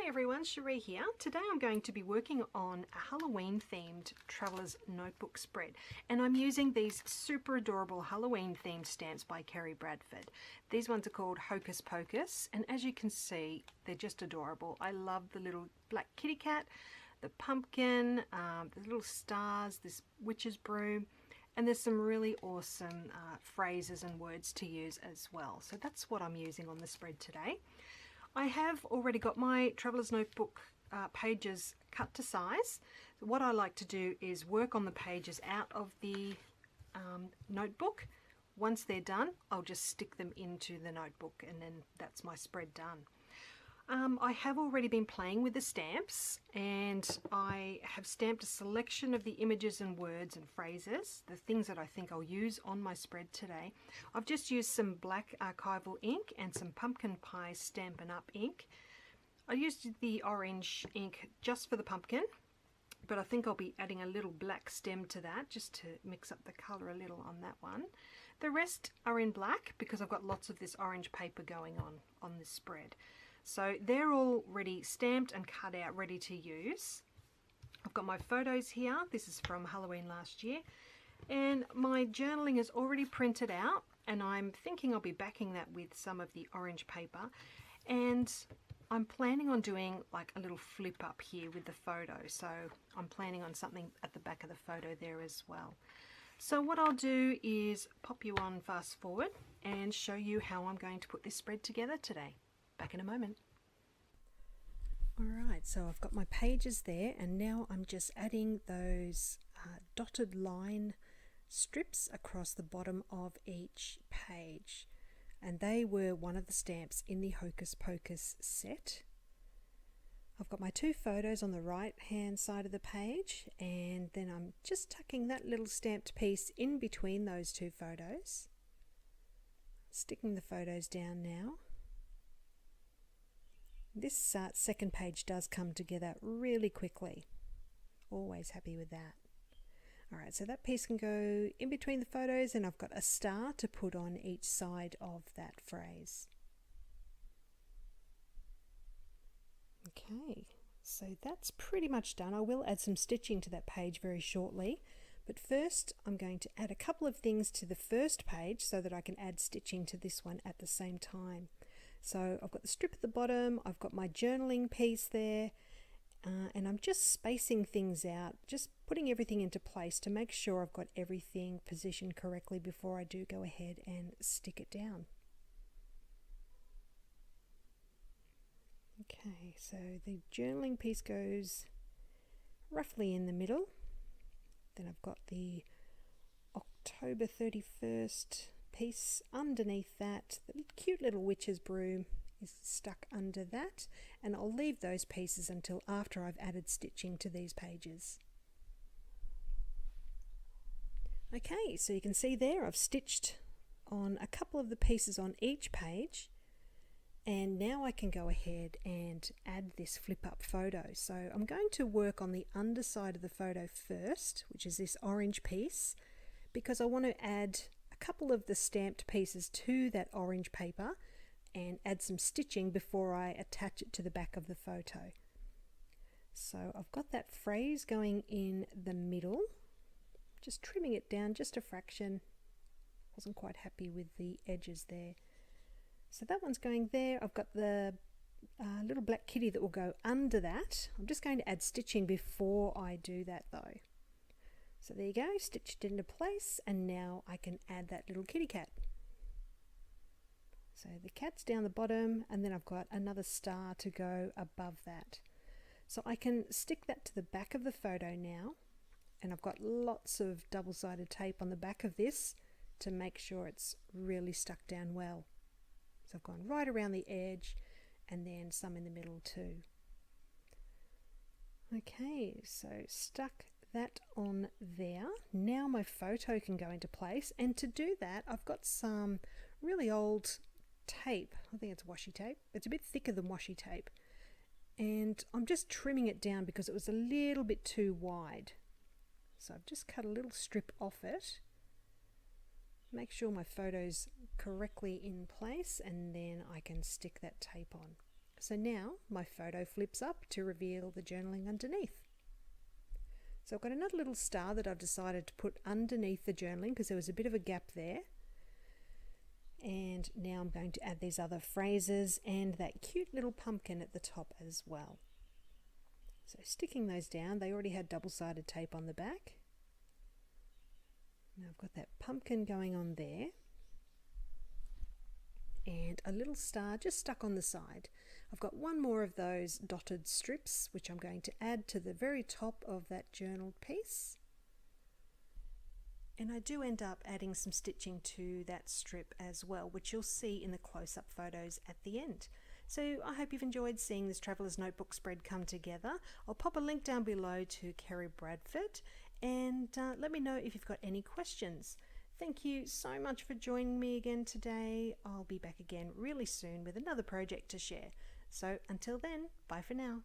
Hi everyone, Sheree here. Today I'm going to be working on a Halloween themed Traveller's Notebook spread, and I'm using these super adorable Halloween themed stamps by Kerri Bradford. These ones are called Hocus Pocus, and as you can see they're just adorable. I love the little black kitty cat, the pumpkin, the little stars, this witch's broom, and there's some really awesome phrases and words to use as well. So that's what I'm using on the spread today. I have already got my Traveller's Notebook pages cut to size. So what I like to do is work on the pages out of the notebook. Once they're done, I'll just stick them into the notebook, and then that's my spread done. I have already been playing with the stamps, and I have stamped a selection of the images and words and phrases, the things that I think I'll use on my spread today. I've just used some black archival ink and some pumpkin pie Stampin' Up ink. I used the orange ink just for the pumpkin, but I think I'll be adding a little black stem to that just to mix up the colour a little on that one. The rest are in black because I've got lots of this orange paper going on this spread. So they're all ready, stamped and cut out, ready to use. I've got my photos here. This is from Halloween last year. And my journaling is already printed out, and I'm thinking I'll be backing that with some of the orange paper. And I'm planning on doing like a little flip up here with the photo. So I'm planning on something at the back of the photo there as well. So what I'll do is pop you on fast forward and show you how I'm going to put this spread together today. Back in a moment. Alright, so I've got my pages there, and now I'm just adding those dotted line strips across the bottom of each page, and they were one of the stamps in the Hocus Pocus set. I've got my two photos on the right hand side of the page, and then I'm just tucking that little stamped piece in between those two photos, sticking the photos down now. This second page does come together really quickly. Always happy with that. Alright, so that piece can go in between the photos, and I've got a star to put on each side of that phrase. Okay, so that's pretty much done. I will add some stitching to that page very shortly, but first I'm going to add a couple of things to the first page so that I can add stitching to this one at the same time. So I've got the strip at the bottom, I've got my journaling piece there, and I'm just spacing things out, just putting everything into place to make sure I've got everything positioned correctly before I do go ahead and stick it down. Okay, so the journaling piece goes roughly in the middle. Then I've got the October 31st piece underneath that. The cute little witch's broom is stuck under that, and I'll leave those pieces until after I've added stitching to these pages. Okay, so you can see there I've stitched on a couple of the pieces on each page, and now I can go ahead and add this flip up photo. So I'm going to work on the underside of the photo first, which is this orange piece, because I want to add a couple of the stamped pieces to that orange paper and add some stitching before I attach it to the back of the photo. So I've got that phrase going in the middle, just trimming it down just a fraction. Wasn't quite happy with the edges there. So that one's going there. I've got the little black kitty that will go under that. I'm just going to add stitching before I do that though. So there you go, stitched into place, and now I can add that little kitty cat. So the cat's down the bottom, and then I've got another star to go above that. So I can stick that to the back of the photo now, and I've got lots of double-sided tape on the back of this to make sure it's really stuck down well. So I've gone right around the edge, and then some in the middle too. Okay, so stuck that on there. Now my photo can go into place, and to do that I've got some really old tape. I think it's washi tape. It's a bit thicker than washi tape, and I'm just trimming it down because it was a little bit too wide. So I've just cut a little strip off it, make sure my photo's correctly in place, and then I can stick that tape on. So now my photo flips up to reveal the journaling underneath. So I've got another little star that I've decided to put underneath the journaling because there was a bit of a gap there. And now I'm going to add these other phrases and that cute little pumpkin at the top as well. So sticking those down, they already had double-sided tape on the back. Now I've got that pumpkin going on there. And a little star just stuck on the side. I've got one more of those dotted strips which I'm going to add to the very top of that journal piece. And I do end up adding some stitching to that strip as well, which you'll see in the close-up photos at the end. So I hope you've enjoyed seeing this Traveller's Notebook spread come together. I'll pop a link down below to Kerri Bradford, and let me know if you've got any questions. Thank you so much for joining me again today. I'll be back again really soon with another project to share. So until then, bye for now.